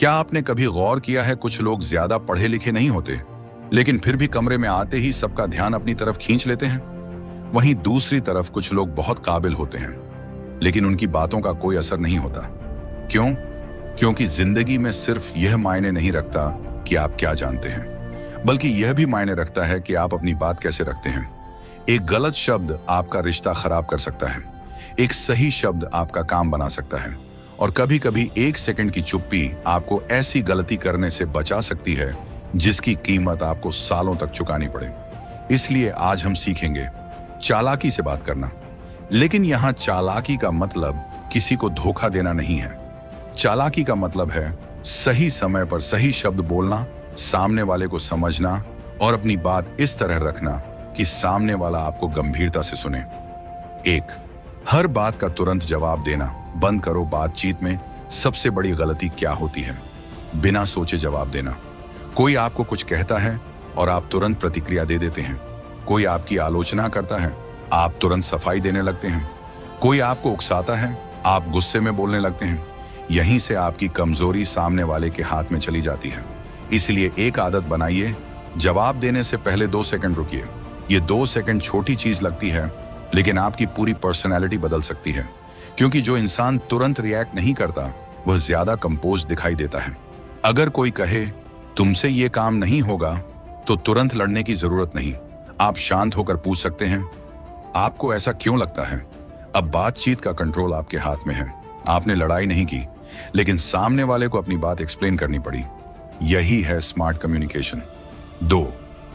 क्या आपने कभी गौर किया है कुछ लोग ज्यादा पढ़े लिखे नहीं होते, लेकिन फिर भी कमरे में आते ही सबका ध्यान अपनी तरफ खींच लेते हैं? वहीं दूसरी तरफ कुछ लोग बहुत काबिल होते हैं, लेकिन उनकी बातों का कोई असर नहीं होता। क्यों? क्योंकि जिंदगी में सिर्फ यह मायने नहीं रखता कि आप क्या जानते हैं, बल्कि यह भी मायने रखता है कि आप अपनी बात कैसे रखते हैं। एक गलत शब्द आपका रिश्ता खराब कर सकता है, एक सही शब्द आपका काम बना सकता है, और कभी कभी एक सेकंड की चुप्पी आपको ऐसी गलती करने से बचा सकती है जिसकी कीमत आपको सालों तक चुकानी पड़े। इसलिए आज हम सीखेंगे चालाकी से बात करना। लेकिन यहां चालाकी का मतलब किसी को धोखा देना नहीं है। चालाकी का मतलब है सही समय पर सही शब्द बोलना, सामने वाले को समझना और अपनी बात इस तरह रखना कि सामने वाला आपको गंभीरता से सुने। 1, हर बात का तुरंत जवाब देना बंद करो। बातचीत में सबसे बड़ी गलती क्या होती है? बिना सोचे जवाब देना। कोई आपको कुछ कहता है और आप तुरंत प्रतिक्रिया दे देते हैं। कोई आपकी आलोचना करता है, आप तुरंत सफाई देने लगते हैं। कोई आपको उकसाता है, आप गुस्से में बोलने लगते हैं। यहीं से आपकी कमजोरी सामने वाले के हाथ में चली जाती है। इसलिए एक आदत बनाइए, जवाब देने से पहले 2 सेकंड रुकिए। ये 2 सेकंड छोटी चीज लगती है, लेकिन आपकी पूरी पर्सनैलिटी बदल सकती है। क्योंकि जो इंसान तुरंत रिएक्ट नहीं करता, वह ज्यादा कंपोज दिखाई देता है। अगर कोई कहे तुमसे ये काम नहीं होगा, तो तुरंत लड़ने की जरूरत नहीं। आप शांत होकर पूछ सकते हैं, आपको ऐसा क्यों लगता है? अब बातचीत का कंट्रोल आपके हाथ में है। आपने लड़ाई नहीं की, लेकिन सामने वाले को अपनी बात एक्सप्लेन करनी पड़ी। यही है स्मार्ट कम्युनिकेशन। 2,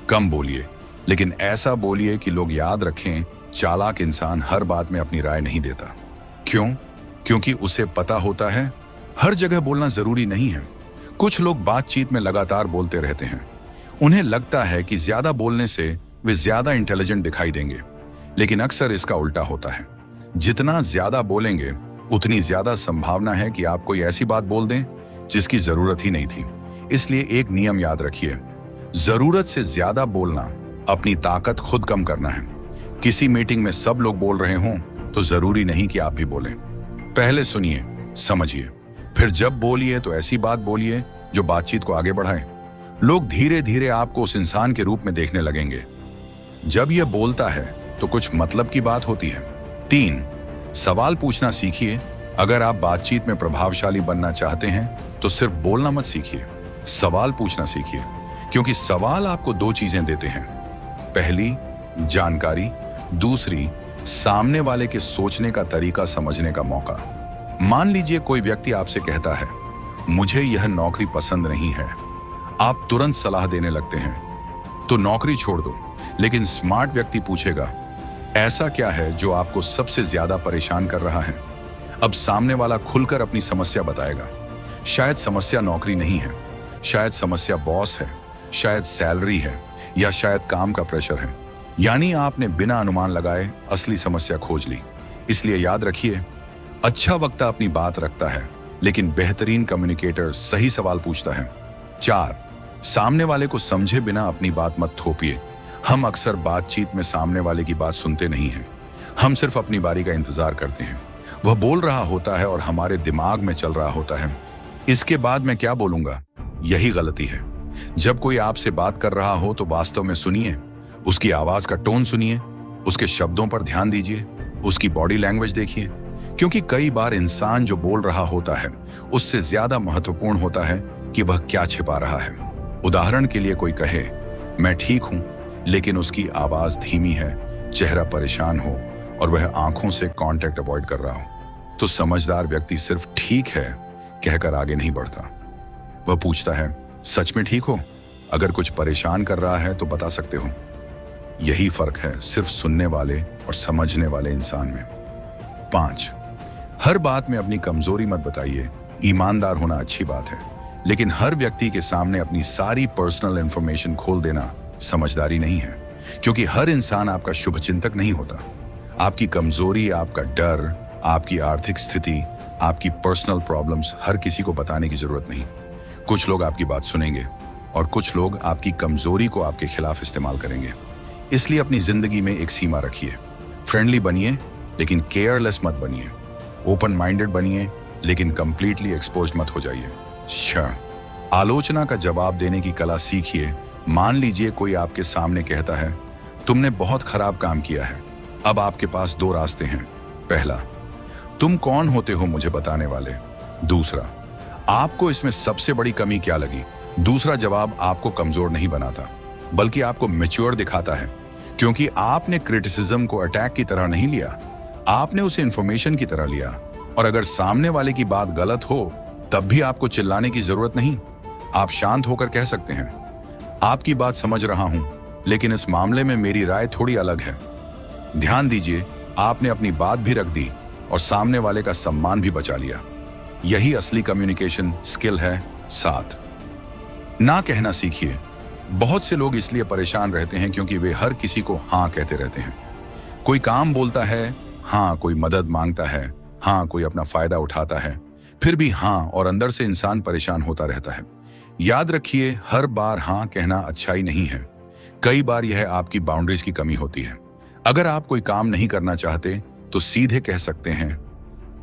कम बोलिए, लेकिन ऐसा बोलिए कि लोग याद रखें, चालाक इंसान हर बात में अपनी राय नहीं देता। क्यों? क्योंकि उसे पता होता है हर जगह बोलना जरूरी नहीं है। कुछ लोग बातचीत में लगातार बोलते रहते हैं। उन्हें लगता है कि ज्यादा बोलने से वे ज्यादा इंटेलिजेंट दिखाई देंगे, लेकिन अक्सर इसका उल्टा होता है। जितना ज्यादा बोलेंगे, उतनी ज्यादा संभावना है कि आप कोई ऐसी बात बोल दें जिसकी जरूरत ही नहीं थी। इसलिए एक नियम याद रखिए, जरूरत से ज्यादा बोलना अपनी ताकत खुद कम करना है। किसी मीटिंग में सब लोग बोल रहे हों तो जरूरी नहीं कि आप भी बोलें। पहले सुनिए, समझिए, फिर जब बोलिए तो ऐसी बात बोलिए जो बातचीत को आगे बढ़ाए। लोग धीरे धीरे आपको उस इंसान के रूप में देखने लगेंगे। जब यह बोलता है तो कुछ मतलब की बात होती है। 3, सवाल पूछना सीखिए। अगर आप बातचीत में प्रभावशाली बनना चाहते हैं तो सिर्फ बोलना मत सीखिए, सवाल पूछना सीखिए। क्योंकि सवाल आपको 2 चीजें देते हैं। पहली, जानकारी। दूसरी, सामने वाले के सोचने का तरीका समझने का मौका। मान लीजिए कोई व्यक्ति आपसे कहता है, मुझे यह नौकरी पसंद नहीं है। आप तुरंत सलाह देने लगते हैं, तो नौकरी छोड़ दो। लेकिन स्मार्ट व्यक्ति पूछेगा, ऐसा क्या है जो आपको सबसे ज्यादा परेशान कर रहा है? अब सामने वाला खुलकर अपनी समस्या बताएगा। शायद समस्या नौकरी नहीं है, शायद समस्या बॉस है, शायद सैलरी है, या शायद काम का प्रेशर है। यानी आपने बिना अनुमान लगाए असली समस्या खोज ली। इसलिए याद रखिए, अच्छा वक्ता अपनी बात रखता है, लेकिन बेहतरीन कम्युनिकेटर सही सवाल पूछता है। 4, सामने वाले को समझे बिना अपनी बात मत थोपिए। हम अक्सर बातचीत में सामने वाले की बात सुनते नहीं हैं। हम सिर्फ अपनी बारी का इंतजार करते हैं। वह बोल रहा होता है और हमारे दिमाग में चल रहा होता है, इसके बाद मैं क्या बोलूंगा। यही गलती है। जब कोई आपसे बात कर रहा हो तो वास्तव में सुनिए, उसकी आवाज का टोन सुनिए, उसके शब्दों पर ध्यान दीजिए, उसकी बॉडी लैंग्वेज देखिए। क्योंकि कई बार इंसान जो बोल रहा होता है उससे ज्यादा महत्वपूर्ण होता है कि वह क्या छिपा रहा है। उदाहरण के लिए कोई कहे, मैं ठीक हूं, लेकिन उसकी आवाज धीमी है, चेहरा परेशान हो और वह आंखों से कांटेक्ट अवॉइड कर रहा हो, तो समझदार व्यक्ति सिर्फ ठीक है कहकर आगे नहीं बढ़ता। वह पूछता है, सच में ठीक हो? अगर कुछ परेशान कर रहा है तो बता सकते हो। यही फर्क है सिर्फ सुनने वाले और समझने वाले इंसान में। 5, हर बात में अपनी कमजोरी मत बताइए। ईमानदार होना अच्छी बात है, लेकिन हर व्यक्ति के सामने अपनी सारी पर्सनल इंफॉर्मेशन खोल देना समझदारी नहीं है। क्योंकि हर इंसान आपका शुभचिंतक नहीं होता। आपकी कमजोरी, आपका डर, आपकी आर्थिक स्थिति, आपकी पर्सनल प्रॉब्लम्स हर किसी को बताने की जरूरत नहीं। कुछ लोग आपकी बात सुनेंगे और कुछ लोग आपकी कमजोरी को आपके खिलाफ इस्तेमाल करेंगे। इसलिए अपनी जिंदगी में एक सीमा रखिए। फ्रेंडली बनिए, लेकिन केयरलेस मत बनिए। ओपन माइंडेड बनिए, लेकिन कंप्लीटली एक्सपोज्ड मत हो जाइए। आलोचना का जवाब देने की कला सीखिए। मान लीजिए कोई आपके सामने कहता है, तुमने बहुत खराब काम किया है। अब आपके पास दो रास्ते हैं। पहला, तुम कौन होते हो मुझे बताने वाले। दूसरा, आपको इसमें सबसे बड़ी कमी क्या लगी। दूसरा जवाब आपको कमजोर नहीं बनाता, बल्कि आपको मैच्योर दिखाता है, क्योंकि आपने क्रिटिसिज्म को अटैक की तरह नहीं लिया, आपने उसे इंफॉर्मेशन की तरह लिया। और अगर सामने वाले की बात गलत हो, तब भी आपको चिल्लाने की जरूरत नहीं। आप शांत होकर कह सकते हैं, आपकी बात समझ रहा हूं, लेकिन इस मामले में मेरी राय थोड़ी अलग है। ध्यान दीजिए, आपने अपनी बात भी रख दी और सामने वाले का सम्मान भी बचा लिया। यही असली कम्युनिकेशन स्किल है। 7, ना कहना सीखिए। बहुत से लोग इसलिए परेशान रहते हैं क्योंकि वे हर किसी को हाँ कहते रहते हैं। कोई काम बोलता है हाँ, कोई मदद मांगता है हाँ, कोई अपना फायदा उठाता है, फिर भी हाँ, और अंदर से इंसान परेशान होता रहता है। याद रखिए, हर बार हाँ कहना अच्छाई नहीं है। कई बार यह आपकी बाउंड्रीज की कमी होती है। अगर आप कोई काम नहीं करना चाहते तो सीधे कह सकते हैं,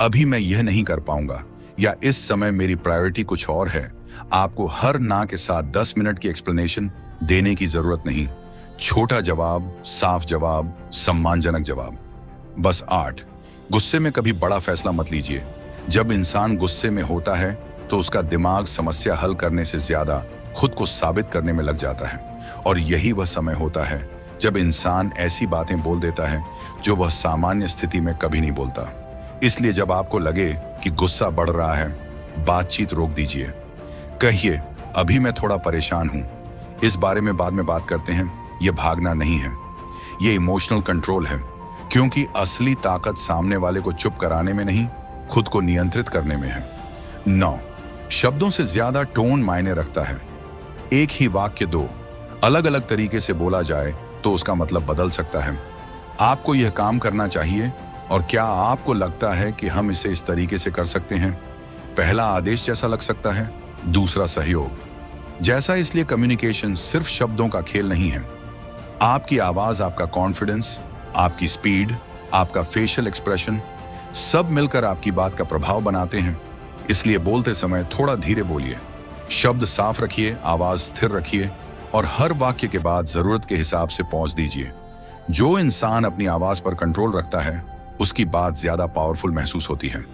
अभी मैं यह नहीं कर पाऊंगा, या इस समय मेरी प्रायोरिटी कुछ और है। आपको हर ना के साथ 10 मिनट की एक्सप्लेनेशन देने की जरूरत नहीं। छोटा जवाब, साफ जवाब, सम्मानजनक जवाब। बस 8, गुस्से में कभी बड़ा फैसला मत लीजिए। जब इंसान गुस्से में होता है तो उसका दिमाग समस्या हल करने से ज्यादा खुद को साबित करने में लग जाता है, और यही वह समय होता है जब इंसान ऐसी बातें बोल देता है जो वह सामान्य स्थिति में कभी नहीं बोलता। इसलिए जब आपको लगे कि गुस्सा बढ़ रहा है, बातचीत रोक दीजिए। कहिए, अभी मैं थोड़ा परेशान हूं, इस बारे में बाद में बात करते हैं। यह भागना नहीं है, यह इमोशनल कंट्रोल है, क्योंकि असली ताकत सामने वाले को चुप कराने में नहीं, खुद को नियंत्रित करने में है। 9, शब्दों से ज्यादा टोन मायने रखता है। एक ही वाक्य दो अलग अलग तरीके से बोला जाए तो उसका मतलब बदल सकता है। आपको यह काम करना चाहिए, और क्या आपको लगता है कि हम इसे इस तरीके से कर सकते हैं। पहला आदेश जैसा लग सकता है, दूसरा सहयोग जैसा। इसलिए कम्युनिकेशन सिर्फ शब्दों का खेल नहीं है। आपकी आवाज, आपका कॉन्फिडेंस, आपकी स्पीड, आपका फेशियल एक्सप्रेशन, सब मिलकर आपकी बात का प्रभाव बनाते हैं। इसलिए बोलते समय थोड़ा धीरे बोलिए, शब्द साफ रखिए, आवाज स्थिर रखिए, और हर वाक्य के बाद जरूरत के हिसाब से पॉज दीजिए। जो इंसान अपनी आवाज पर कंट्रोल रखता है, उसकी बात ज्यादा पावरफुल महसूस होती है।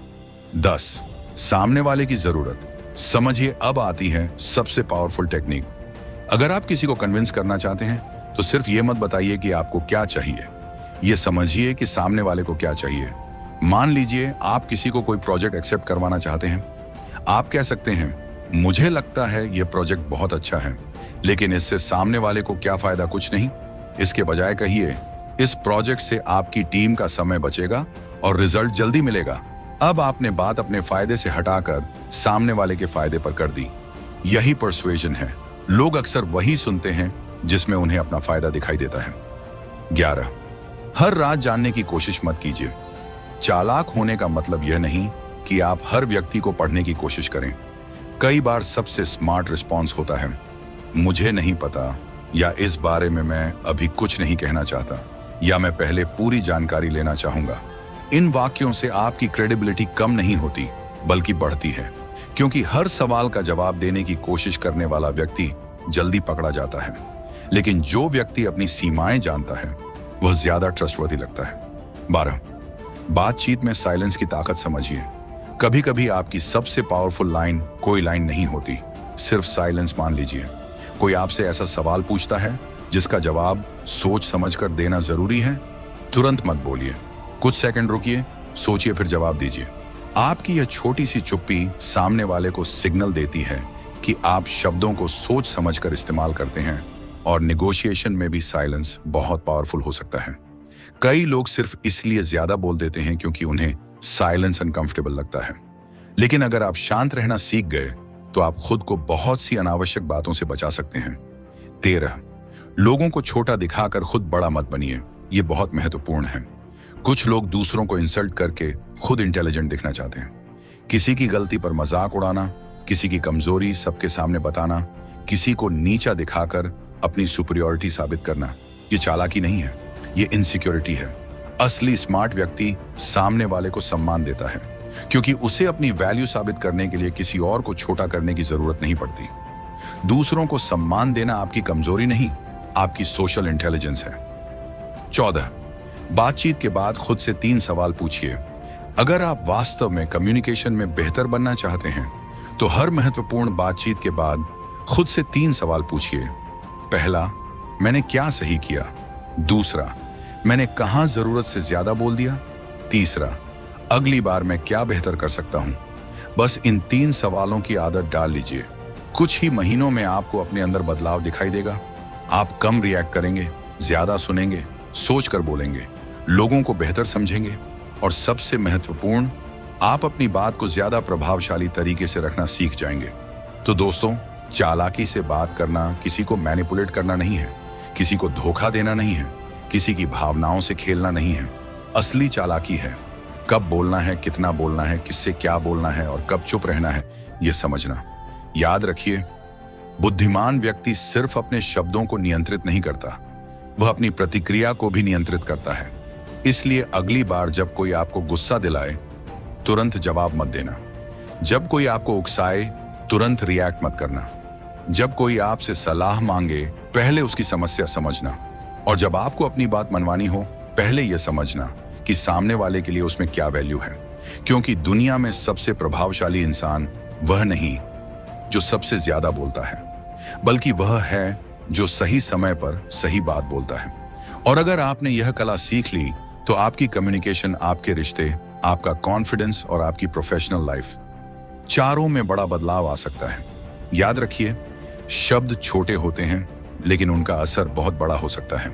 10, सामने वाले की जरूरत समझिए। अब आती है सबसे पावरफुल टेक्निक। अगर आप किसी को कन्विंस करना चाहते हैं तो सिर्फ ये मत बताइए कि आपको क्या चाहिए, ये समझिए कि सामने वाले को क्या चाहिए। मान लीजिए आप किसी को कोई प्रोजेक्ट एक्सेप्ट करवाना चाहते हैं। आप कह सकते हैं, मुझे लगता है यह प्रोजेक्ट बहुत अच्छा है, लेकिन इससे सामने वाले को क्या फायदा। कुछ नहीं। इसके बजाय कहिए, इस प्रोजेक्ट से आपकी टीम का समय बचेगा और रिजल्ट जल्दी मिलेगा। अब आपने बात अपने फायदे से हटाकर सामने वाले के फायदे पर कर दी। यही पर्सुएजन है। लोग अक्सर वही सुनते हैं जिसमें उन्हें अपना फायदा दिखाई देता है। 11, हर राज जानने की कोशिश मत कीजिए। चालाक होने का मतलब यह नहीं कि आप हर व्यक्ति को पढ़ने की कोशिश करें। कई बार सबसे स्मार्ट रिस्पॉन्स होता है, मुझे नहीं पता, या इस बारे में मैं अभी कुछ नहीं कहना चाहता, या मैं पहले पूरी जानकारी लेना चाहूंगा। इन वाक्यों से आपकी क्रेडिबिलिटी कम नहीं होती, बल्कि बढ़ती है, क्योंकि हर सवाल का जवाब देने की कोशिश करने वाला व्यक्ति जल्दी पकड़ा जाता है, लेकिन जो व्यक्ति अपनी सीमाएं जानता है वह ज्यादा ट्रस्टवर्दी लगता है। 12, बातचीत में साइलेंस की ताकत समझिए। कभी कभी आपकी सबसे पावरफुल लाइन कोई लाइन नहीं होती, सिर्फ साइलेंस। मान लीजिए कोई आपसे ऐसा सवाल पूछता है जिसका जवाब सोच समझकर देना जरूरी है, तुरंत मत बोलिए, कुछ सेकंड रुकिए, सोचिए, फिर जवाब दीजिए। आपकी यह छोटी सी चुप्पी सामने वाले को सिग्नल देती है कि आप शब्दों को सोच समझकर इस्तेमाल करते हैं, और निगोशिएशन में भी साइलेंस बहुत पावरफुल हो सकता है। कई लोग सिर्फ इसलिए ज्यादा बोल देते हैं क्योंकि उन्हें साइलेंस अनकंफर्टेबल लगता है, लेकिन अगर आप शांत रहना सीख गए तो आप खुद को बहुत सी अनावश्यक बातों से बचा सकते हैं। 13, लोगों को छोटा दिखाकर खुद बड़ा मत बनिए। ये बहुत महत्वपूर्ण है। कुछ लोग दूसरों को इंसल्ट करके खुद इंटेलिजेंट दिखना चाहते हैं। किसी की गलती पर मजाक उड़ाना, किसी की कमजोरी सबके सामने बताना, किसी को नीचा दिखाकर अपनी सुपीरियरिटी साबित करना, ये चालाकी नहीं है, ये इनसिक्योरिटी है। असली स्मार्ट व्यक्ति सामने वाले को सम्मान देता है, क्योंकि उसे अपनी वैल्यू साबित करने के लिए किसी और को छोटा करने की जरूरत नहीं पड़ती। दूसरों को सम्मान देना आपकी कमजोरी नहीं, आपकी सोशल इंटेलिजेंस है। 14, बातचीत के बाद खुद से 3 सवाल पूछिए। अगर आप वास्तव में कम्युनिकेशन में बेहतर बनना चाहते हैं तो हर महत्वपूर्ण बातचीत के बाद खुद से 3 सवाल पूछिए। पहला, मैंने क्या सही किया? दूसरा, मैंने कहां जरूरत से ज्यादा बोल दिया? तीसरा, अगली बार मैं क्या बेहतर कर सकता हूं? बस इन 3 सवालों की आदत डाल लीजिए। कुछ ही महीनों में आपको अपने अंदर बदलाव दिखाई देगा। आप कम रिएक्ट करेंगे, ज्यादा सुनेंगे, सोचकर बोलेंगे, लोगों को बेहतर समझेंगे और सबसे महत्वपूर्ण, आप अपनी बात को ज्यादा प्रभावशाली तरीके से रखना सीख जाएंगे। तो दोस्तों, चालाकी से बात करना किसी को मैनिपुलेट करना नहीं है, किसी को धोखा देना नहीं है, किसी की भावनाओं से खेलना नहीं है। असली चालाकी है कब बोलना है, कितना बोलना है, किससे क्या बोलना है और कब चुप रहना है, यह समझना। याद रखिए, बुद्धिमान व्यक्ति सिर्फ अपने शब्दों को नियंत्रित नहीं करता, वह अपनी प्रतिक्रिया को भी नियंत्रित करता है। इसलिए अगली बार जब कोई आपको गुस्सा दिलाए, तुरंत जवाब मत देना। जब कोई आपको उकसाए, तुरंत रिएक्ट मत करना। जब कोई आपसे सलाह मांगे, पहले उसकी समस्या समझना। और जब आपको अपनी बात मनवानी हो, पहले यह समझना कि सामने वाले के लिए उसमें क्या वैल्यू है। क्योंकि दुनिया में सबसे प्रभावशाली इंसान वह नहीं जो सबसे ज्यादा बोलता है, बल्कि वह है जो सही समय पर सही बात बोलता है। और अगर आपने यह कला सीख ली तो आपकी कम्युनिकेशन, आपके रिश्ते, आपका कॉन्फिडेंस और आपकी प्रोफेशनल लाइफ, चारों में बड़ा बदलाव आ सकता है। याद रखिए, शब्द छोटे होते हैं लेकिन उनका असर बहुत बड़ा हो सकता है।